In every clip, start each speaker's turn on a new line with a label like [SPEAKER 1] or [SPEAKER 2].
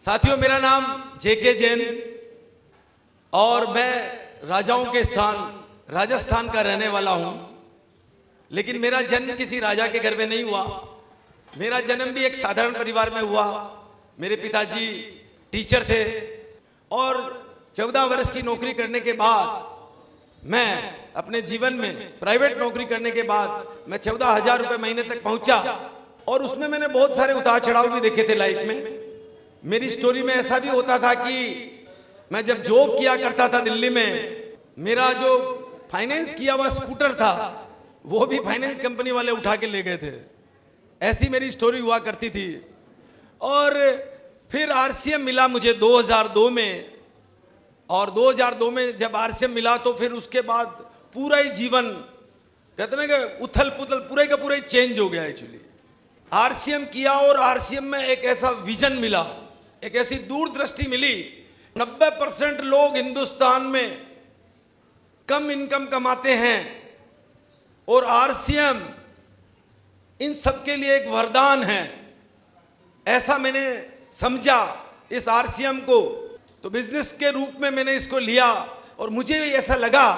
[SPEAKER 1] साथियों, मेरा नाम जेके जैन और मैं राजाओं के स्थान राजस्थान का रहने वाला हूं। लेकिन मेरा जन्म किसी राजा के घर में नहीं हुआ। मेरा जन्म भी एक साधारण परिवार में हुआ। मेरे पिताजी टीचर थे और 14 वर्ष की नौकरी करने के बाद मैं अपने जीवन में प्राइवेट नौकरी करने के बाद मैं 14,000 रुपए महीने तक पहुंचा और उसमें मैंने बहुत सारे उतार चढ़ाव भी देखे थे लाइफ में। मेरी स्टोरी में ऐसा भी होता था कि मैं जब जॉब किया करता था दिल्ली में, मेरा जो फाइनेंस किया हुआ स्कूटर था वो भी फाइनेंस कंपनी वाले उठा के ले गए थे। ऐसी मेरी स्टोरी हुआ करती थी। और फिर आरसीएम मिला मुझे 2002 में, और 2002 में जब आरसीएम मिला तो फिर उसके बाद पूरा ही जीवन कहते ना कि उथल पुथल पूरे का पूरा ही चेंज हो गया। एक्चुअली आरसीएम किया और आरसीएम में एक ऐसा विजन मिला, एक ऐसी दूरदृष्टि मिली। 90% लोग हिंदुस्तान में कम इनकम कमाते हैं और आरसीएम इन सबके लिए एक वरदान है, ऐसा मैंने समझा इस आरसीएम को। तो बिजनेस के रूप में मैंने इसको लिया और मुझे ऐसा लगा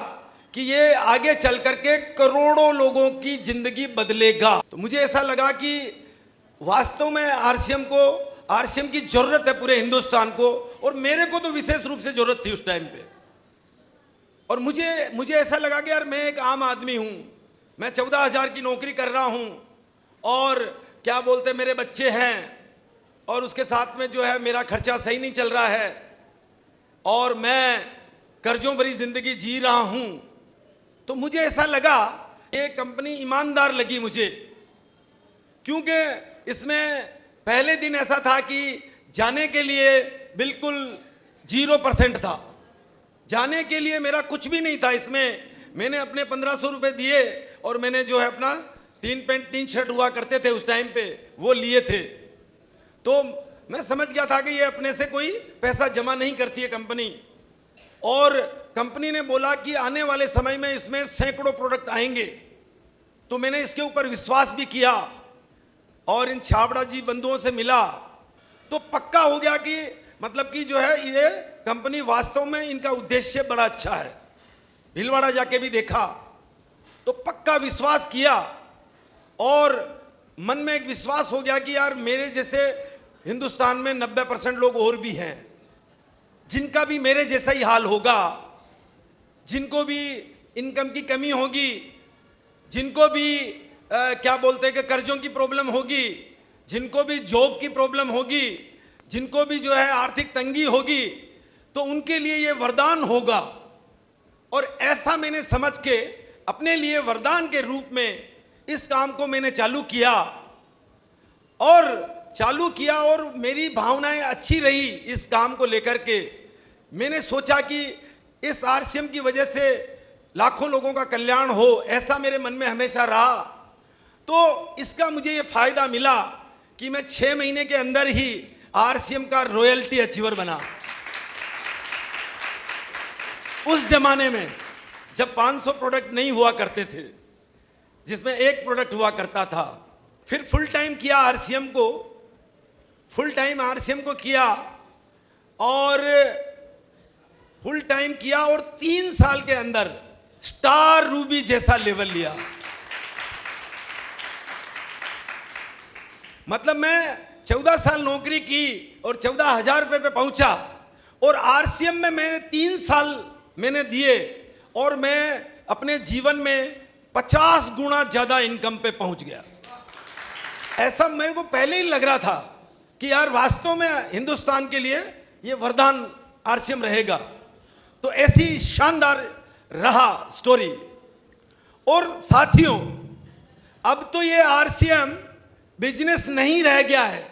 [SPEAKER 1] कि ये आगे चल करके करोड़ों लोगों की जिंदगी बदलेगा। तो मुझे ऐसा लगा कि वास्तव में आरसीएम की जरूरत है पूरे हिंदुस्तान को, और मेरे को तो विशेष रूप से जरूरत थी उस टाइम पे। और मुझे ऐसा लगा कि यार मैं एक आम आदमी हूं, मैं 14,000 की नौकरी कर रहा हूं और क्या बोलते मेरे बच्चे हैं और उसके साथ में जो है मेरा खर्चा सही नहीं चल रहा है और मैं कर्जों भरी जिंदगी जी रहा हूं। तो मुझे ऐसा लगा ये कंपनी ईमानदार लगी मुझे, क्योंकि इसमें पहले दिन ऐसा था कि जाने के लिए बिल्कुल 0% था। जाने के लिए मेरा कुछ भी नहीं था। इसमें मैंने अपने 1,500 रुपए दिए और मैंने जो है अपना 3 पैंट 3 शर्ट हुआ करते थे उस टाइम पे, वो लिए थे। तो मैं समझ गया था कि ये अपने से कोई पैसा जमा नहीं करती है कंपनी। और कंपनी ने बोला कि आने वाले समय में इसमें सैकड़ों प्रोडक्ट आएंगे। तो मैंने इसके ऊपर विश्वास भी किया और इन छाबड़ा जी बंधुओं से मिला तो पक्का हो गया कि मतलब कि जो है ये कंपनी वास्तव में इनका उद्देश्य बड़ा अच्छा है। भीलवाड़ा जाके भी देखा तो पक्का विश्वास किया और मन में एक विश्वास हो गया कि यार मेरे जैसे हिंदुस्तान में 90% लोग और भी हैं जिनका भी मेरे जैसा ही हाल होगा, जिनको भी इनकम की कमी होगी, जिनको भी क्या बोलते हैं कि कर्जों की प्रॉब्लम होगी, जिनको भी जॉब की प्रॉब्लम होगी, जिनको भी जो है आर्थिक तंगी होगी, तो उनके लिए ये वरदान होगा। और ऐसा मैंने समझ के अपने लिए वरदान के रूप में इस काम को मैंने चालू किया और मेरी भावनाएं अच्छी रही इस काम को लेकर के। मैंने सोचा कि इस आरसीएम की वजह से लाखों लोगों का कल्याण हो, ऐसा मेरे मन में हमेशा रहा। तो इसका मुझे ये फायदा मिला कि मैं 6 महीने के अंदर ही आरसीएम का रॉयल्टी अचीवर बना। उस जमाने में जब 500 प्रोडक्ट नहीं हुआ करते थे, जिसमें एक प्रोडक्ट हुआ करता था। फिर फुल टाइम किया आरसीएम को किया और फुल टाइम किया और 3 साल के अंदर स्टार रूबी जैसा लेवल लिया। मतलब मैं 14 साल नौकरी की और 14,000 रुपए पे पहुंचा और आरसीएम में मैंने 3 साल मैंने दिए और मैं अपने जीवन में 50 गुना ज्यादा इनकम पे पहुंच गया। ऐसा मेरे को पहले ही लग रहा था कि यार वास्तव में हिंदुस्तान के लिए ये वरदान आरसीएम रहेगा। तो ऐसी शानदार रहा स्टोरी। और साथियों, अब तो ये आरसीएम बिजनेस नहीं रह गया है,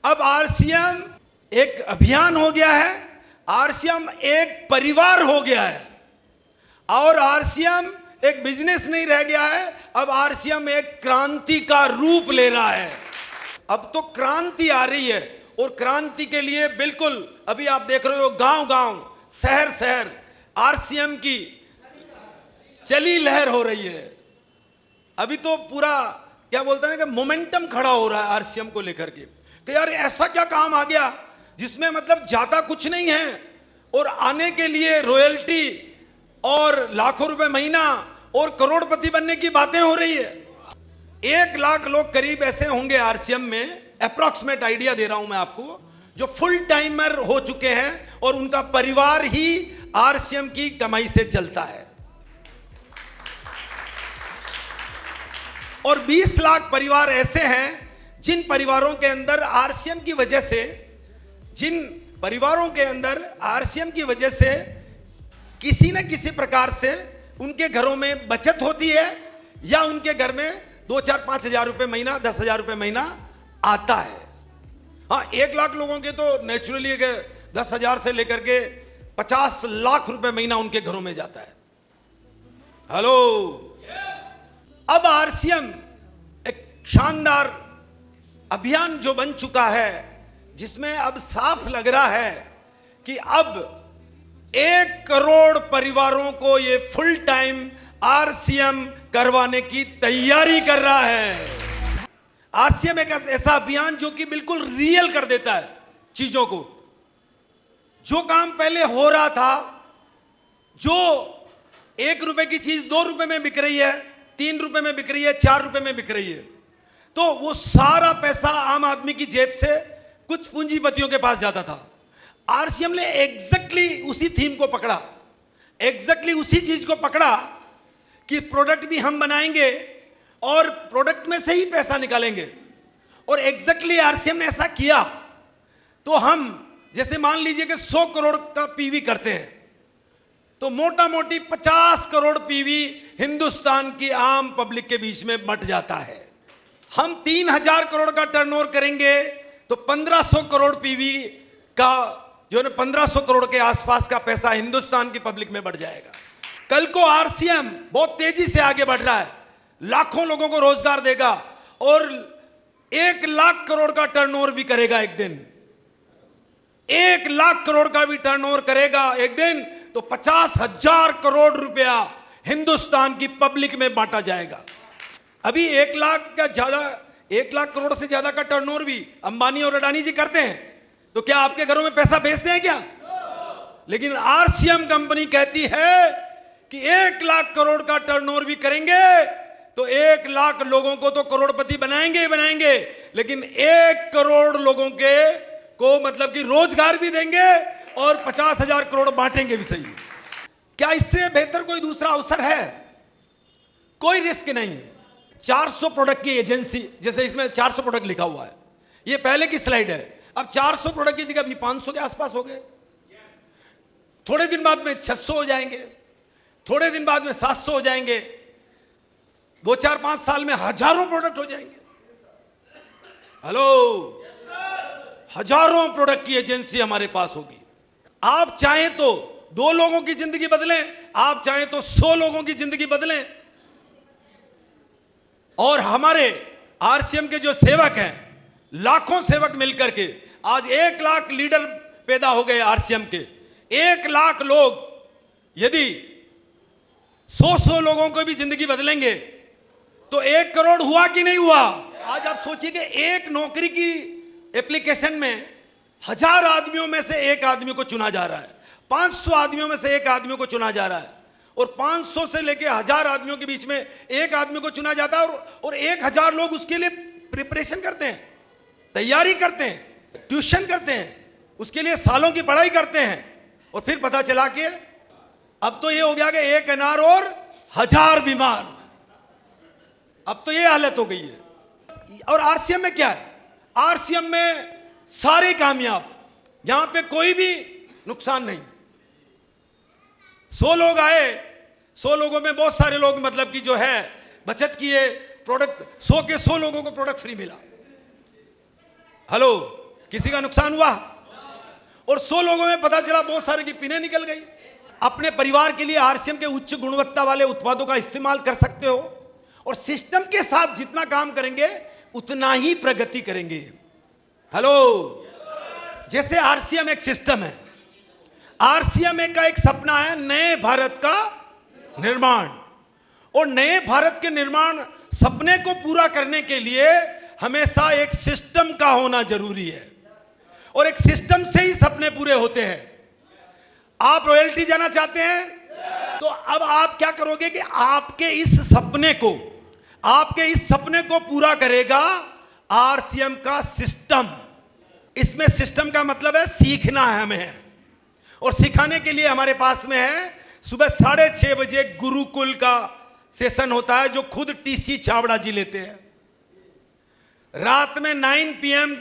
[SPEAKER 1] अब आरसीएम एक अभियान हो गया है, आरसीएम एक परिवार हो गया है। और आरसीएम एक बिजनेस नहीं रह गया है, अब आरसीएम एक क्रांति का रूप ले रहा है। अब तो क्रांति आ रही है और क्रांति के लिए बिल्कुल अभी आप देख रहे हो गांव गांव शहर शहर आरसीएम की चली लहर हो रही है। अभी तो पूरा क्या बोलते हैं कि मोमेंटम खड़ा हो रहा है आरसीएम को लेकर के कि यार ऐसा क्या काम आ गया जिसमें मतलब ज्यादा कुछ नहीं है, और आने के लिए रॉयल्टी और लाखों रुपए महीना और करोड़पति बनने की बातें हो रही है। 1 लाख लोग करीब ऐसे होंगे आरसीएम में, अप्रॉक्सीमेट आइडिया दे रहा हूं मैं आपको, जो फुल टाइमर हो चुके हैं और उनका परिवार ही आरसीएम की कमाई से चलता है। और 20 लाख परिवार ऐसे हैं जिन परिवारों के अंदर आरसीएम की वजह से, जिन परिवारों के अंदर आरसीएम की वजह से किसी न किसी प्रकार से उनके घरों में बचत होती है, या उनके घर में 2-4-5 हजार रुपए महीना, 10 हजार रुपए महीना आता है। हाँ, 1 लाख लोगों के तो नेचुरली 10 हजार से लेकर के 50 लाख रुपए महीना उनके घरों में जाता है। हेलो, अब आरसीएम एक शानदार अभियान जो बन चुका है, जिसमें अब साफ लग रहा है कि अब 1 करोड़ परिवारों को ये फुल टाइम आरसीएम करवाने की तैयारी कर रहा है। आरसीएम एक ऐसा अभियान जो कि बिल्कुल रियल कर देता है चीजों को। जो काम पहले हो रहा था, जो 1 रुपए की चीज 2 रुपए में बिक रही है, 3 रुपए में बिक रही है, 4 रुपए में बिक रही है, तो वो सारा पैसा आम आदमी की जेब से कुछ पूंजीपतियों के पास जाता था। आरसीएम ने एग्जैक्टली उसी थीम को पकड़ा, एग्जैक्टली उसी चीज को पकड़ा कि प्रोडक्ट भी हम बनाएंगे और प्रोडक्ट में से ही पैसा निकालेंगे। और एग्जैक्टली आरसीएम ने ऐसा किया। तो हम जैसे मान लीजिए कि 100 करोड़ का पीवी करते हैं, तो मोटा मोटी 50 करोड़ पीवी हिंदुस्तान की आम पब्लिक के बीच में बंट जाता है। हम 3000 करोड़ का टर्नओवर करेंगे तो 1500 करोड़ पीवी का जो है 1500 करोड़ के आसपास का पैसा हिंदुस्तान की पब्लिक में बढ़ जाएगा। कल को आरसीएम बहुत तेजी से आगे बढ़ रहा है, लाखों लोगों को रोजगार देगा और 1 लाख करोड़ का टर्नओवर भी करेगा एक दिन। 1 लाख करोड़ का भी टर्नओवर करेगा एक दिन, तो 50,000 करोड़ रुपया हिंदुस्तान की पब्लिक में बांटा जाएगा। अभी 1 लाख का ज्यादा, 1 लाख करोड़ से ज्यादा का टर्नओवर भी अंबानी और अडानी जी करते हैं, तो क्या आपके घरों में पैसा भेजते हैं क्या? लेकिन आरसीएम कंपनी कहती है कि 1 लाख करोड़ का टर्नओवर भी करेंगे तो 1 लाख लोगों को तो करोड़पति बनाएंगे ही बनाएंगे, लेकिन 1 करोड़ लोगों के को मतलब कि रोजगार भी देंगे और 50,000 करोड़ बांटेंगे भी। सही, क्या इससे बेहतर कोई दूसरा अवसर है? कोई रिस्क नहीं है। 400 प्रोडक्ट की एजेंसी, जैसे इसमें 400 प्रोडक्ट लिखा हुआ है, ये पहले की स्लाइड है। अब 400 प्रोडक्ट की जगह भी 500 के आसपास हो गए, थोड़े दिन बाद में 600 हो जाएंगे, थोड़े दिन बाद में 700 हो जाएंगे, 2-4-5 साल में हजारों प्रोडक्ट हो जाएंगे। हेलो, हजारों प्रोडक्ट की एजेंसी हमारे पास होगी। आप चाहें तो 2 लोगों की जिंदगी बदलें, आप चाहें तो 100 लोगों की जिंदगी बदलें। और हमारे आरसीएम के जो सेवक हैं, लाखों सेवक मिलकर के आज 1 लाख लीडर पैदा हो गए आरसीएम के। 1 लाख लोग यदि 100 लोगों को भी जिंदगी बदलेंगे तो 1 करोड़ हुआ कि नहीं हुआ? आज आप सोचिए कि एक नौकरी की एप्लीकेशन में 1000 आदमियों में से 1 आदमी को चुना जा रहा है, 500 आदमियों में से 1 आदमी को चुना जा रहा है, और 500 से लेकर 1000 आदमियों के बीच में 1 आदमी को चुना जाता है, और 1000 लोग उसके लिए प्रिपरेशन करते हैं, तैयारी करते हैं, ट्यूशन करते हैं, उसके लिए सालों की पढ़ाई करते हैं, और फिर पता चला कि अब तो ये हो गया कि 1 अनार और 1000 बीमार। अब तो ये हालत हो गई है। और आरसीएम में क्या है? आरसीएम में सारे कामयाब, यहां पे कोई भी नुकसान नहीं। 100 लोग आए, 100 लोगों में बहुत सारे लोग मतलब कि जो है बचत किए, प्रोडक्ट 100 के 100 लोगों को प्रोडक्ट फ्री मिला। हेलो, किसी का नुकसान हुआ? और 100 लोगों में पता चला बहुत सारे की पिने निकल गई। अपने परिवार के लिए आरसीएम के उच्च गुणवत्ता वाले उत्पादों का इस्तेमाल कर सकते हो, और सिस्टम के साथ जितना काम करेंगे उतना ही प्रगति करेंगे। हेलो, जैसे आरसीएम एक सिस्टम है, आरसीएम का एक सपना है नए भारत का निर्माण, और नए भारत के निर्माण सपने को पूरा करने के लिए हमेशा एक सिस्टम का होना जरूरी है। और एक सिस्टम से ही सपने पूरे होते हैं। आप रॉयल्टी जाना चाहते हैं तो अब आप क्या करोगे कि आपके इस सपने को पूरा करेगा आरसीएम का सिस्टम। इसमें सिस्टम का मतलब है सीखना है हमें, और सिखाने के लिए हमारे पास में है सुबह 6:30 बजे गुरुकुल का सेशन होता है जो खुद टीसी छाबड़ा जी लेते हैं। रात में 9 PM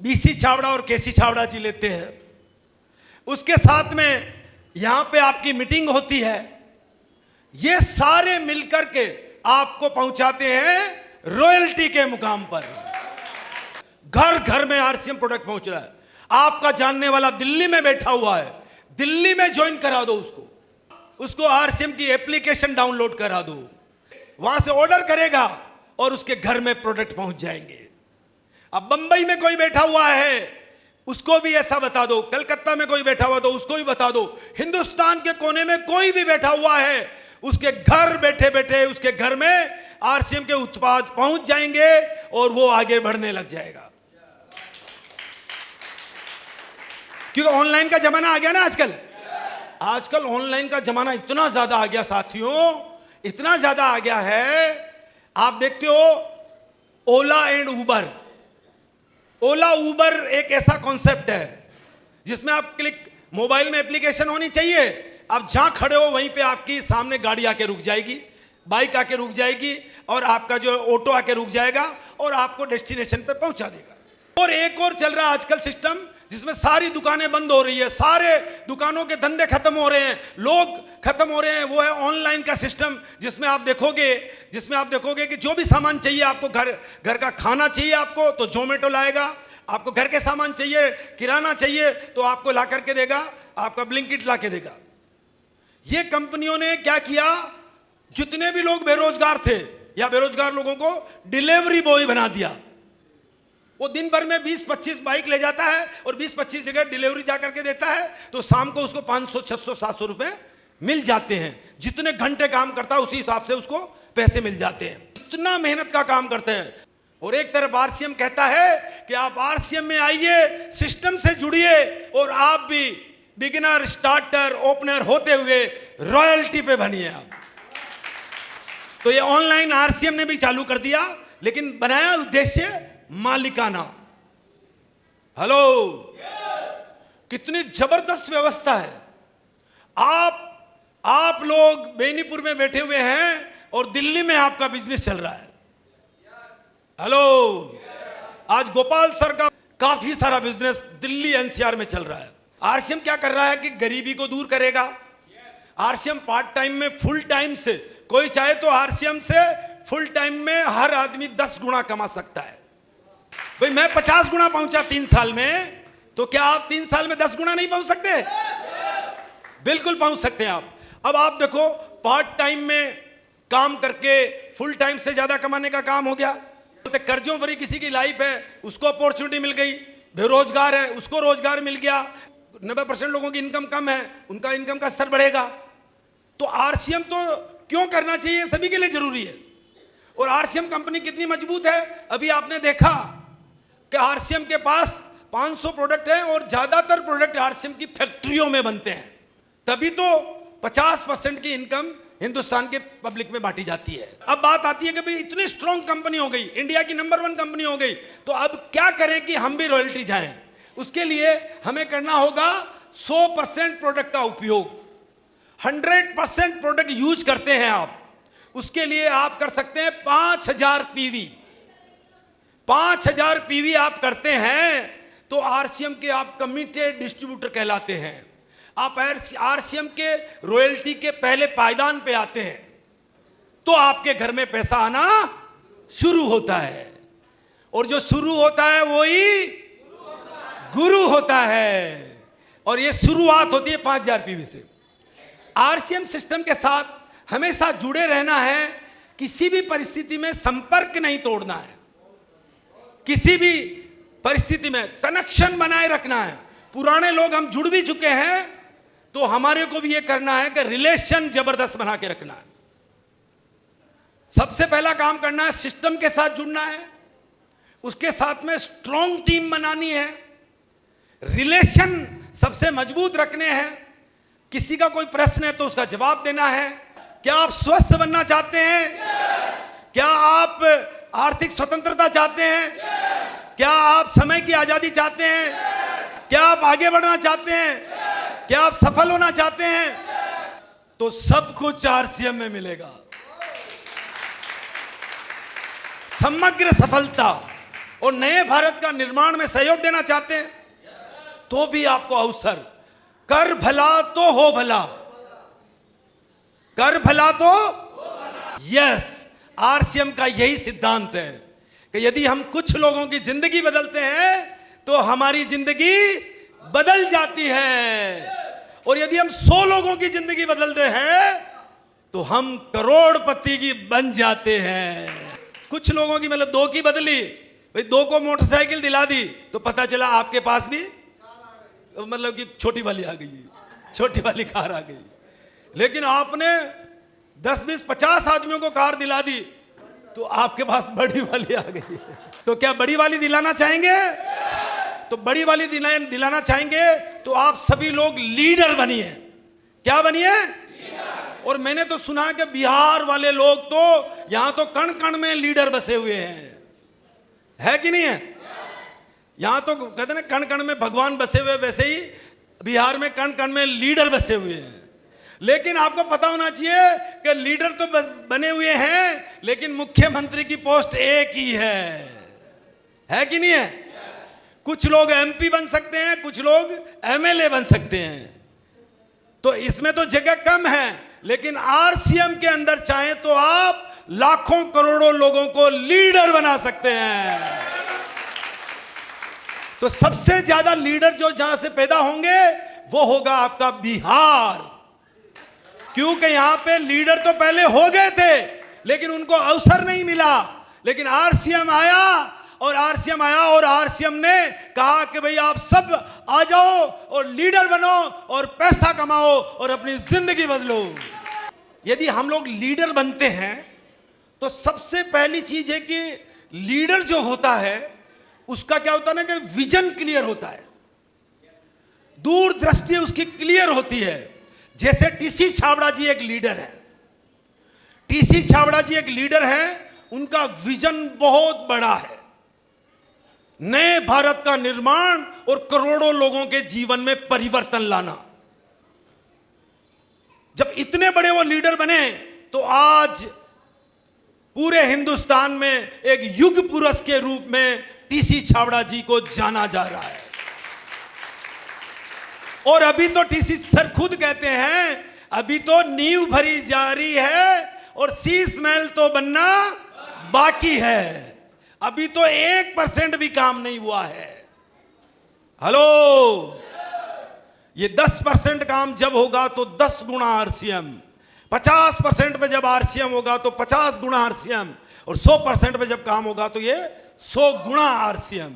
[SPEAKER 1] बीसी छाबड़ा और केसी छाबड़ा जी लेते हैं। उसके साथ में यहां पे आपकी मीटिंग होती है। ये सारे मिलकर के आपको पहुंचाते हैं रॉयल्टी के मुकाम पर। घर घर में आरसीएम प्रोडक्ट पहुंच रहा है। आपका जानने वाला दिल्ली में बैठा हुआ है, दिल्ली में ज्वाइन करा दो उसको आरसीएम की एप्लीकेशन डाउनलोड करा दो, वहां से ऑर्डर करेगा और उसके घर में प्रोडक्ट पहुंच जाएंगे। अब बंबई में कोई बैठा हुआ है उसको भी ऐसा बता दो, कलकत्ता में कोई बैठा हुआ तो उसको भी बता दो, हिंदुस्तान के कोने में कोई भी बैठा हुआ है उसके घर बैठे बैठे उसके घर में आरसीएम के उत्पाद पहुंच जाएंगे और वो आगे बढ़ने लग जाएगा। क्योंकि ऑनलाइन का जमाना आ गया ना आजकल ऑनलाइन का जमाना इतना ज्यादा आ गया साथियों, इतना ज्यादा आ गया है। आप देखते हो ओला एंड उबर एक ऐसा कॉन्सेप्ट है जिसमें आप मोबाइल में एप्लीकेशन होनी चाहिए, आप जहां खड़े हो वहीं पे आपकी सामने गाड़ी आके रुक जाएगी, बाइक आके रुक जाएगी और आपका जो ऑटो आके रुक जाएगा और आपको डेस्टिनेशन पे पहुंचा देगा। और एक और चल रहा है आजकल सिस्टम जिसमें सारी दुकानें बंद हो रही है, सारे दुकानों के धंधे खत्म हो रहे हैं, लोग खत्म हो रहे हैं। वो है ऑनलाइन का सिस्टम जिसमें आप देखोगे कि जो भी सामान चाहिए आपको, घर का खाना चाहिए आपको तो जोमेटो लाएगा, आपको घर के सामान चाहिए, किराना चाहिए तो आपको ला करके देगा, आपका ब्लिंकिट ला के देगा। ये कंपनियों ने क्या किया, जितने भी लोग बेरोजगार थे या बेरोजगार लोगों को डिलीवरी बॉय बना दिया। वो दिन भर में 20-25 बाइक ले जाता है और 20-25 जगह डिलीवरी जा करके देता है, तो शाम को उसको 500, 600, 700 रुपए मिल जाते हैं। जितने घंटे काम करता है उसी हिसाब से उसको पैसे मिल जाते हैं। इतना मेहनत का काम करते हैं। और एक तरफ आरसीएम कहता है कि आप आरसीएम में आइए, सिस्टम से जुड़िए और आप भी बिगिनर, स्टार्टर, ओपनर होते हुए रॉयल्टी पे बनिए आप। तो ये ऑनलाइन आरसीएम ने भी चालू कर दिया, लेकिन बनाया उद्देश्य मालिकाना। हेलो, कितनी जबरदस्त व्यवस्था है। आप लोग बेनीपुर में बैठे हुए हैं और दिल्ली में आपका बिजनेस चल रहा है। हेलो, आज गोपाल सर का काफी सारा बिजनेस दिल्ली एनसीआर में चल रहा है। आरसीएम क्या कर रहा है कि गरीबी को दूर करेगा। आरसीएम पार्ट टाइम में फुल टाइम से, कोई चाहे तो आरसीएम से फुल टाइम में हर आदमी 10 गुना कमा सकता है। भाई मैं 50 गुना पहुंचा 3 साल में, तो क्या आप 3 साल में 10 गुना नहीं पहुंच सकते? बिल्कुल पहुंच सकते हैं आप। अब आप देखो, पार्ट टाइम में काम करके फुल टाइम से ज्यादा कमाने का काम हो गया। तो कर्जों भरी किसी की लाइफ है, उसको अपॉर्चुनिटी मिल गई। बेरोजगार है, उसको रोजगार मिल गया। 90% लोगों की इनकम कम है, उनका इनकम का स्तर बढ़ेगा। तो आरसीएम तो क्यों करना चाहिए, सभी के लिए जरूरी है। और आरसीएम कंपनी कितनी मजबूत है, अभी आपने देखा कि आरसीएम के पास 500 प्रोडक्ट हैं और ज्यादातर प्रोडक्ट आरसीएम की फैक्ट्रियों में बनते हैं। तभी तो 50% की इनकम हिंदुस्तान के पब्लिक में बांटी जाती है। अब बात आती है कि भाई इतनी स्ट्रॉन्ग कंपनी हो गई, इंडिया की नंबर 1 कंपनी हो गई, तो अब क्या करें कि हम भी रॉयल्टी जाएं। उसके लिए हमें करना होगा 100% प्रोडक्ट का उपयोग। 100% प्रोडक्ट यूज करते हैं आप, उसके लिए आप कर सकते हैं 5000 पीवी। 5000 पीवी आप करते हैं तो आरसीएम के आप कमिटेड डिस्ट्रीब्यूटर कहलाते हैं। आप आरसीएम के रॉयल्टी के पहले पायदान पे आते हैं तो आपके घर में पैसा आना शुरू होता है। और जो शुरू होता है वो ही गुरु होता है। और ये शुरुआत होती है 5000 पीवी से। आरसीएम सिस्टम के साथ हमेशा जुड़े रहना है, किसी भी परिस्थिति में संपर्क नहीं तोड़ना है, किसी भी परिस्थिति में कनेक्शन बनाए रखना है। पुराने लोग हम जुड़ भी चुके हैं तो हमारे को भी ये करना है कि रिलेशन जबरदस्त बना के रखना है। सबसे पहला काम करना है, सिस्टम के साथ जुड़ना है, उसके साथ में स्ट्रॉन्ग टीम बनानी है। रिलेशन सबसे मजबूत रखने हैं। किसी का कोई प्रश्न है तो उसका जवाब देना है। क्या आप स्वस्थ बनना चाहते हैं? क्या आप आर्थिक स्वतंत्रता चाहते हैं? क्या आप समय की आजादी चाहते हैं? क्या आप आगे बढ़ना चाहते हैं? क्या आप सफल होना चाहते हैं? तो सब कुछ आरसीएम में मिलेगा। समग्र सफलता और नए भारत का निर्माण में सहयोग देना चाहते हैं तो भी आपको अवसर। कर भला तो हो भला, कर भला तो यस। आरसीएम का यही सिद्धांत है कि यदि हम कुछ लोगों की जिंदगी बदलते हैं तो हमारी जिंदगी बदल जाती है, और यदि हम 100 लोगों की जिंदगी बदलते हैं तो हम करोड़पति की बन जाते हैं। कुछ लोगों की मतलब 2 की बदली, भाई 2 को मोटरसाइकिल दिला दी तो पता चला आपके पास भी मतलब कि छोटी वाली आ गई, छोटी वाली कार आ गई। लेकिन आपने 10, 20, 50 आदमियों को कार दिला दी तो आपके पास बड़ी वाली आ गई। तो क्या बड़ी वाली दिलाना चाहेंगे? तो बड़ी वाली दिलाना चाहेंगे तो आप सभी लोग लीडर बनिए। क्या बनिए? और मैंने तो सुना है कि बिहार वाले लोग तो यहां तो कण कण में लीडर बसे हुए हैं, है कि नहीं है? यहां तो कहते ना कण कण में भगवान बसे हुए, वैसे ही बिहार में कण कण में लीडर बसे हुए हैं। लेकिन आपको पता होना चाहिए कि लीडर तो बने हुए हैं लेकिन मुख्यमंत्री की पोस्ट एक ही है कि नहीं है? कुछ लोग एमपी बन सकते हैं, कुछ लोग एमएलए बन सकते हैं, तो इसमें तो जगह कम है। लेकिन आरसीएम के अंदर चाहे तो आप लाखों करोड़ों लोगों को लीडर बना सकते हैं। तो सबसे ज्यादा लीडर जो जहां से पैदा होंगे वो होगा आपका बिहार, क्योंकि यहां पे लीडर तो पहले हो गए थे लेकिन उनको अवसर नहीं मिला। लेकिन आरसीएम आया और आरसीएम ने कहा कि भाई आप सब आ जाओ और लीडर बनो और पैसा कमाओ और अपनी जिंदगी बदलो। यदि हम लोग लीडर बनते हैं तो सबसे पहली चीज है कि लीडर जो होता है उसका क्या होता है ना कि विजन क्लियर होता है, दूरदृष्टि उसकी क्लियर होती है। जैसे टीसी छाबड़ा जी एक लीडर है, टीसी छाबड़ा जी एक लीडर है, उनका विजन बहुत बड़ा है, नए भारत का निर्माण और करोड़ों लोगों के जीवन में परिवर्तन लाना। जब इतने बड़े वो लीडर बने तो आज पूरे हिंदुस्तान में एक युग पुरुष के रूप में टीसी छाबड़ा जी को जाना जा रहा है। और अभी तो टीसी सर खुद कहते हैं अभी तो नींव भरी जा रही है और शीश महल तो बनना बाकी है, अभी तो 1% भी काम नहीं हुआ है। हेलो, ये 10% काम जब होगा तो 10 गुना आरसीएम, 50% पे जब आरसीएम होगा तो 50 गुना आरसीएम, और 100% पे जब काम होगा तो ये 100 गुना आरसीएम।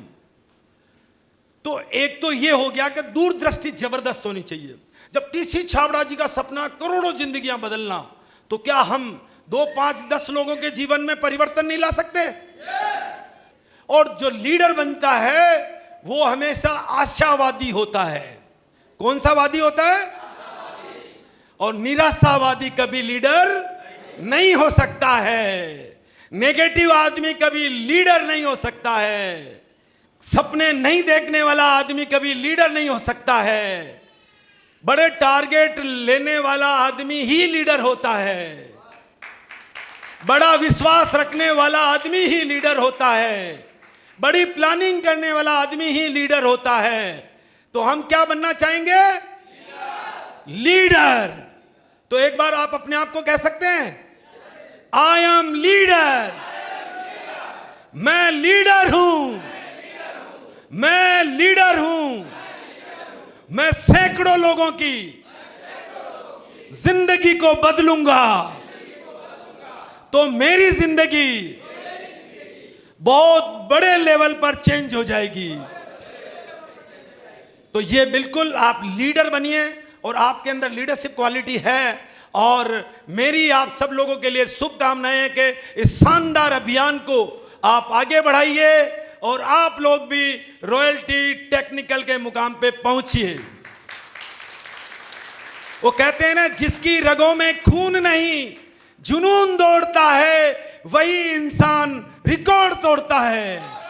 [SPEAKER 1] तो एक तो ये हो गया कि दूरदृष्टि जबरदस्त होनी चाहिए। जब टीसी छाबड़ा जी का सपना करोड़ों जिंदगियां बदलना, तो क्या हम 2, 5, 10 लोगों के जीवन में परिवर्तन नहीं ला सकते? और जो लीडर बनता है वो हमेशा आशावादी होता है। कौन सा वादी होता है? और निराशावादी कभी लीडर नहीं हो सकता है। नेगेटिव आदमी कभी लीडर नहीं हो सकता है। सपने नहीं देखने वाला आदमी कभी लीडर नहीं हो सकता है। बड़े टारगेट लेने वाला आदमी ही लीडर होता है। बड़ा विश्वास रखने वाला आदमी ही लीडर होता है। बड़ी प्लानिंग करने वाला आदमी ही लीडर होता है। तो हम क्या बनना चाहेंगे? लीडर। तो एक बार आप अपने आप को कह सकते हैं, आई एम लीडर। मैं लीडर हूं, मैं लीडर हूं। मैं सैकड़ों लोगों की जिंदगी को बदलूंगा तो मेरी जिंदगी बहुत बड़े लेवल पर चेंज हो जाएगी। तो ये बिल्कुल आप लीडर बनिए और आपके अंदर लीडरशिप क्वालिटी है। और मेरी आप सब लोगों के लिए शुभकामनाएं हैं कि इस शानदार अभियान को आप आगे बढ़ाइए और आप लोग भी रॉयल्टी टेक्निकल के मुकाम पे पहुंची है। वो कहते हैं ना, जिसकी रगों में खून नहीं जुनून दौड़ता है, वही इंसान रिकॉर्ड तोड़ता है।